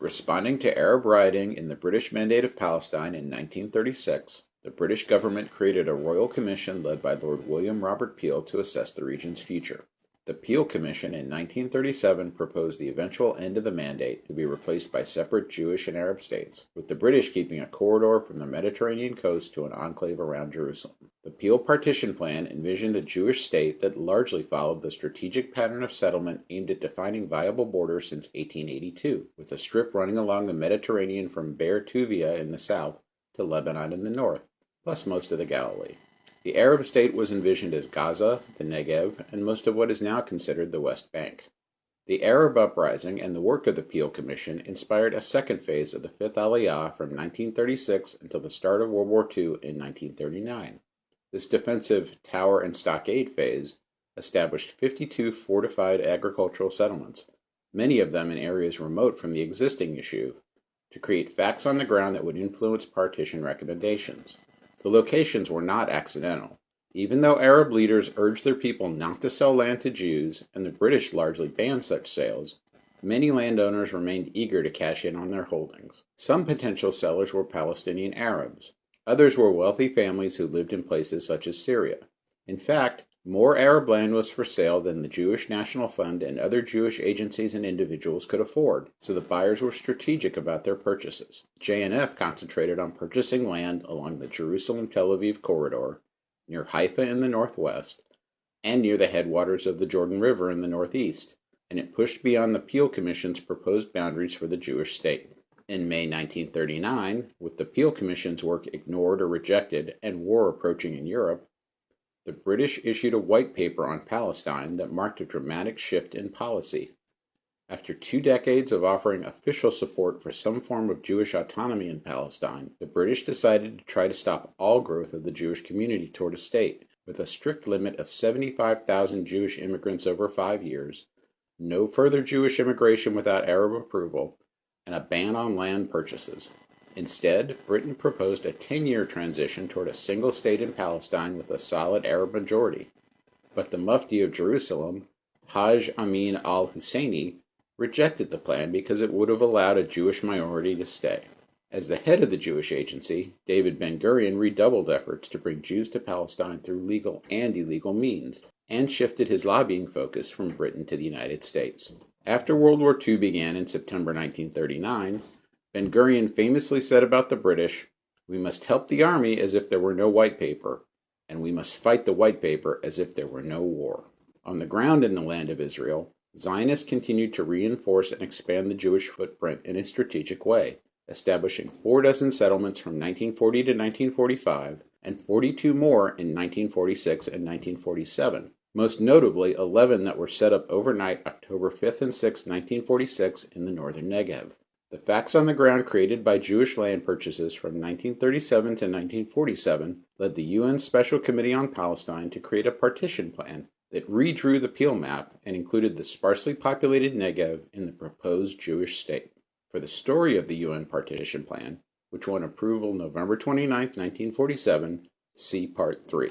Responding to Arab rioting in the British Mandate of Palestine in 1936, the British government created a royal commission led by Lord William Robert Peel to assess the region's future. The Peel Commission in 1937 proposed the eventual end of the mandate to be replaced by separate Jewish and Arab states, with the British keeping a corridor from the Mediterranean coast to an enclave around Jerusalem. The Peel Partition Plan envisioned a Jewish state that largely followed the strategic pattern of settlement aimed at defining viable borders since 1882, with a strip running along the Mediterranean from Be'er Tuvia in the south to Lebanon in the north, plus most of the Galilee. The Arab state was envisioned as Gaza, the Negev, and most of what is now considered the West Bank. The Arab uprising and the work of the Peel Commission inspired a second phase of the Fifth Aliyah from 1936 until the start of World War II in 1939. This defensive tower and stockade phase established 52 fortified agricultural settlements, many of them in areas remote from the existing Yishuv, to create facts on the ground that would influence partition recommendations. The locations were not accidental. Even though Arab leaders urged their people not to sell land to Jews, and the British largely banned such sales, many landowners remained eager to cash in on their holdings. Some potential sellers were Palestinian Arabs. Others were wealthy families who lived in places such as Syria. In fact, more Arab land was for sale than the Jewish National Fund and other Jewish agencies and individuals could afford, so the buyers were strategic about their purchases. JNF concentrated on purchasing land along the Jerusalem-Tel Aviv corridor, near Haifa in the northwest, and near the headwaters of the Jordan River in the northeast, and it pushed beyond the Peel Commission's proposed boundaries for the Jewish state. In May 1939, with the Peel Commission's work ignored or rejected and war approaching in Europe, the British issued a white paper on Palestine that marked a dramatic shift in policy. After 2 decades of offering official support for some form of Jewish autonomy in Palestine, the British decided to try to stop all growth of the Jewish community toward a state, with a strict limit of 75,000 Jewish immigrants over 5 years, no further Jewish immigration without Arab approval, and a ban on land purchases. Instead, Britain proposed a 10-year transition toward a single state in Palestine with a solid Arab majority. But the Mufti of Jerusalem, Hajj Amin al-Husseini, rejected the plan because it would have allowed a Jewish minority to stay. As the head of the Jewish agency, David Ben-Gurion redoubled efforts to bring Jews to Palestine through legal and illegal means, and shifted his lobbying focus from Britain to the United States. After World War II began in September 1939, Ben-Gurion famously said about the British, "We must help the army as if there were no white paper, and we must fight the white paper as if there were no war." On the ground in the land of Israel, Zionists continued to reinforce and expand the Jewish footprint in a strategic way, establishing 46 settlements from 1940 to 1945, and 42 more in 1946 and 1947, most notably 11 that were set up overnight October 5th and 6th, 1946 in the northern Negev. The facts on the ground created by Jewish land purchases from 1937 to 1947 led the UN Special Committee on Palestine to create a partition plan that redrew the Peel map and included the sparsely populated Negev in the proposed Jewish state. For the story of the UN Partition Plan, which won approval November 29, 1947, see Part 3.